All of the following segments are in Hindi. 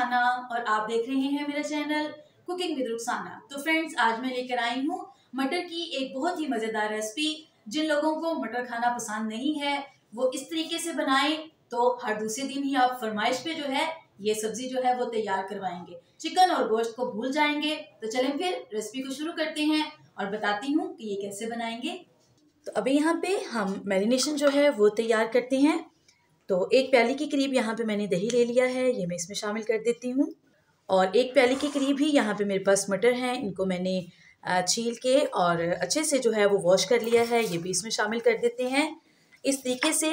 रुखसाना और आप देख रहे हैं मेरा चैनल कुकिंग विद रुखसाना। तो फ्रेंड्स, आज मैं लेकर आई हूँ मटर की एक बहुत ही मज़ेदार रेसिपी। जिन लोगों को मटर खाना पसंद नहीं है वो इस तरीके से बनाएं तो हर दूसरे दिन ही आप फरमाइश पे जो है ये सब्जी जो है वो तैयार करवाएंगे, चिकन और गोश्त को भूल जाएंगे। तो चलें फिर रेसिपी को शुरू करते हैं और बताती हूँ कि ये कैसे बनाएंगे। तो अभी यहाँ पे हम मैरिनेशन जो है वो तैयार करते हैं। तो एक प्याली के करीब यहाँ पे मैंने दही ले लिया है, ये मैं इसमें शामिल कर देती हूँ। और एक प्याली के करीब ही यहाँ पे मेरे पास मटर हैं, इनको मैंने छील के और अच्छे से जो है वो वॉश कर लिया है, ये भी इसमें शामिल कर देते हैं। इस तरीके से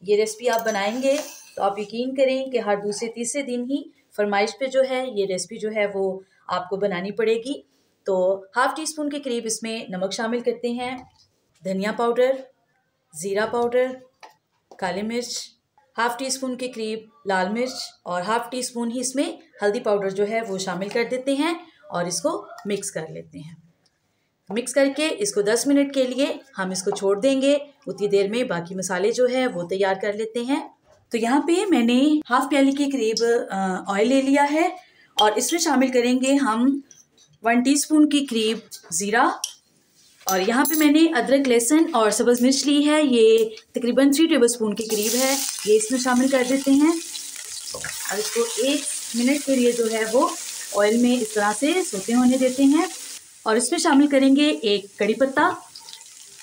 ये रेसिपी आप बनाएंगे तो आप यकीन करें कि हर दूसरे तीसरे दिन ही फरमाइश पे जो है ये रेसिपी जो है वो आपको बनानी पड़ेगी। तो हाफ़ टी स्पून के करीब इसमें नमक शामिल करते हैं, धनिया पाउडर, ज़ीरा पाउडर, काली मिर्च, हाफ़ टी स्पून के करीब लाल मिर्च और हाफ़ टी स्पून ही इसमें हल्दी पाउडर जो है वो शामिल कर देते हैं और इसको मिक्स कर लेते हैं। मिक्स करके इसको 10 मिनट के लिए हम इसको छोड़ देंगे। उतनी देर में बाकी मसाले जो है वो तैयार कर लेते हैं। तो यहाँ पे मैंने हाफ़ प्याली के करीब ऑयल ले लिया है और इसमें शामिल करेंगे हम 1 टीस्पून के करीब ज़ीरा। और यहाँ पे मैंने अदरक, लहसुन और सब्ज़ मिर्च ली है, ये तकरीबन 3 टेबलस्पून के करीब है, ये इसमें शामिल कर देते हैं। और इसको 1 मिनट के लिए जो है वो ऑयल में इस तरह से सोते होने देते हैं। और इसमें शामिल करेंगे एक कड़ी पत्ता।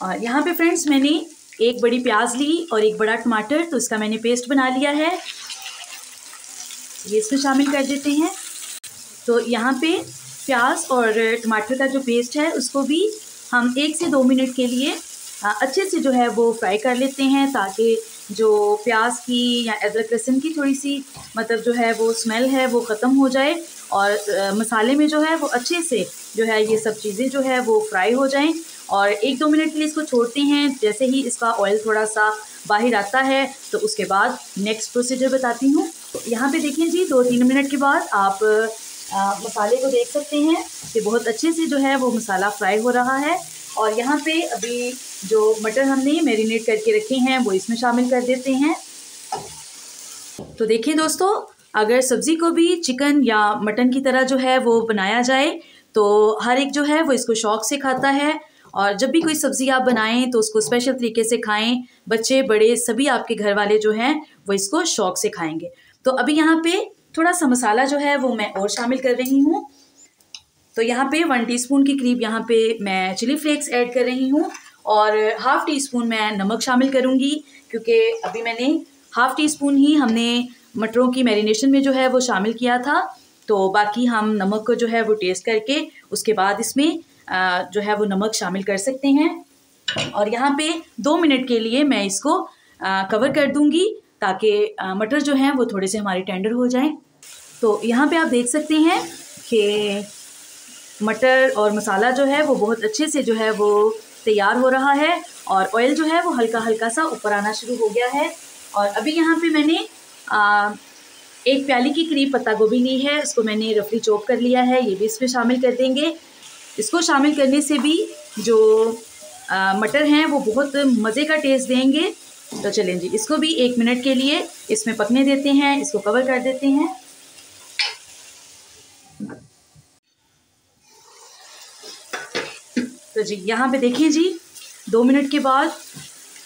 और यहाँ पे फ्रेंड्स मैंने एक बड़ी प्याज ली और एक बड़ा टमाटर, तो इसका मैंने पेस्ट बना लिया है, ये इसमें शामिल कर देते हैं। तो यहाँ पे प्याज और टमाटर का जो पेस्ट है उसको भी हम 1 से 2 मिनट के लिए अच्छे से जो है वो फ्राई कर लेते हैं, ताकि जो प्याज की या अदरक लहसुन की थोड़ी सी मतलब जो है वो स्मेल है वो ख़त्म हो जाए और मसाले में जो है वो अच्छे से जो है ये सब चीज़ें जो है वो फ्राई हो जाएं। और 1-2 मिनट के लिए इसको छोड़ते हैं। जैसे ही इसका ऑयल थोड़ा सा बाहर आता है तो उसके बाद नेक्स्ट प्रोसीजर बताती हूँ। तो यहाँ पे देखिए जी, 2-3 मिनट के बाद आप मसाले को देख सकते हैं कि बहुत अच्छे से जो है वो मसाला फ्राई हो रहा है। और यहाँ पे अभी जो मटर हमने मैरिनेट करके रखे हैं वो इसमें शामिल कर देते हैं। तो देखिए दोस्तों, अगर सब्ज़ी को भी चिकन या मटन की तरह जो है वो बनाया जाए तो हर एक जो है वो इसको शौक़ से खाता है। और जब भी कोई सब्ज़ी आप बनाएं तो उसको स्पेशल तरीके से खाएं, बच्चे बड़े सभी आपके घर वाले जो हैं वो इसको शौक़ से खाएंगे। तो अभी यहाँ पे थोड़ा सा मसाला जो है वो मैं और शामिल कर रही हूँ। तो यहाँ पे 1 टीस्पून के करीब यहाँ पे मैं चिली फ्लेक्स ऐड कर रही हूँ और हाफ़ टी स्पून मैं नमक शामिल करूँगी, क्योंकि अभी मैंने हाफ़ टी स्पून ही हमने मटरों की मैरिनेशन में जो है वो शामिल किया था। तो बाकी हम नमक को जो है वो टेस्ट करके उसके बाद इसमें जो है वो नमक शामिल कर सकते हैं। और यहाँ पे 2 मिनट के लिए मैं इसको कवर कर दूँगी ताकि मटर जो हैं वो थोड़े से हमारे टेंडर हो जाएं। तो यहाँ पे आप देख सकते हैं कि मटर और मसाला जो है वो बहुत अच्छे से जो है वो तैयार हो रहा है और ऑयल जो है वो हल्का हल्का सा ऊपर आना शुरू हो गया है। और अभी यहाँ पे मैंने एक प्याली की करीब पत्ता गोभी ली है, उसको मैंने रफली चॉप कर लिया है, ये भी इसमें शामिल कर देंगे। इसको शामिल करने से भी जो मटर हैं वो बहुत मज़े का टेस्ट देंगे। तो चलें जी, इसको भी 1 मिनट के लिए इसमें पकने देते हैं, इसको कवर कर देते हैं। तो जी यहाँ पे देखिए जी, 2 मिनट के बाद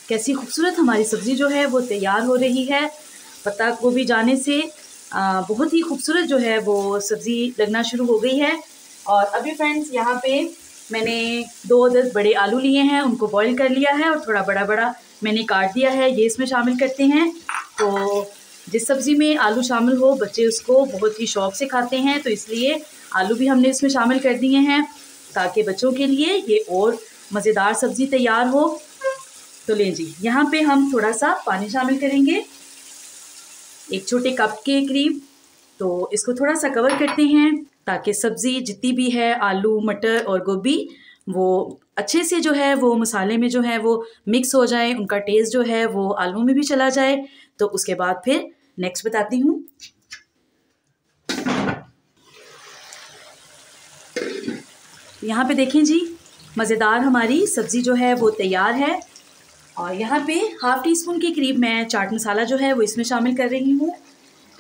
कैसी खूबसूरत हमारी सब्ज़ी जो है वो तैयार हो रही है। पत्ता गोभी जाने से बहुत ही खूबसूरत जो है वो सब्ज़ी लगना शुरू हो गई है। और अभी फ्रेंड्स यहाँ पे मैंने 2 अदद बड़े आलू लिए हैं, उनको बॉईल कर लिया है और थोड़ा बड़ा बड़ा मैंने काट दिया है, ये इसमें शामिल करते हैं। तो जिस सब्ज़ी में आलू शामिल हो बच्चे उसको बहुत ही शौक़ से खाते हैं, तो इसलिए आलू भी हमने इसमें शामिल कर दिए हैं ताकि बच्चों के लिए ये और मज़ेदार सब्ज़ी तैयार हो। तो लें जी, यहाँ पे हम थोड़ा सा पानी शामिल करेंगे, 1 छोटे कप के करीब। तो इसको थोड़ा सा कवर करते हैं ताकि सब्ज़ी जितनी भी है, आलू, मटर और गोभी, वो अच्छे से जो है वो मसाले में जो है वो मिक्स हो जाए, उनका टेस्ट जो है वो आलू में भी चला जाए। तो उसके बाद फिर नेक्स्ट बताती हूँ। यहाँ पे देखें जी, मज़ेदार हमारी सब्ज़ी जो है वो तैयार है। और यहाँ पे हाफ़ टी स्पून के करीब मैं चाट मसाला जो है वो इसमें शामिल कर रही हूँ।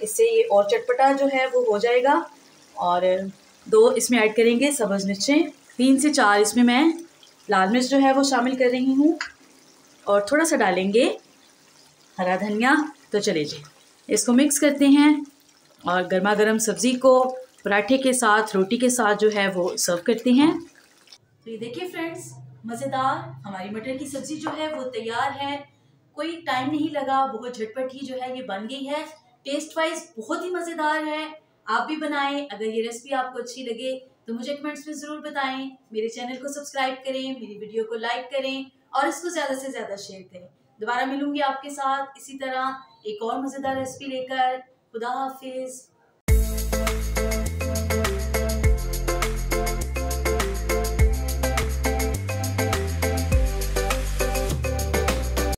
इससे ये और चटपटा जो है वो हो जाएगा। और 2 इसमें ऐड करेंगे सब्ज़ मिर्चें, 3 से 4 इसमें मैं लाल मिर्च जो है वो शामिल कर रही हूँ, और थोड़ा सा डालेंगे हरा धनिया। तो चलिए जी, इसको मिक्स करते हैं और गर्मा गर्म सब्ज़ी को पराठे के साथ, रोटी के साथ जो है वो सर्व करते हैं। तो ये देखिए फ्रेंड्स, मज़ेदार हमारी मटर की सब्ज़ी जो है वो तैयार है। कोई टाइम नहीं लगा, बहुत झटपट ही जो है ये बन गई है। टेस्ट वाइज बहुत ही मज़ेदार है। आप भी बनाएं। अगर ये रेसिपी आपको अच्छी लगे तो मुझे कमेंट्स में ज़रूर बताएं। मेरे चैनल को सब्सक्राइब करें, मेरी वीडियो को लाइक करें और इसको ज़्यादा से ज़्यादा शेयर करें। दोबारा मिलूंगी आपके साथ इसी तरह एक और मज़ेदार रेसिपी लेकर। खुदा हाफिज़।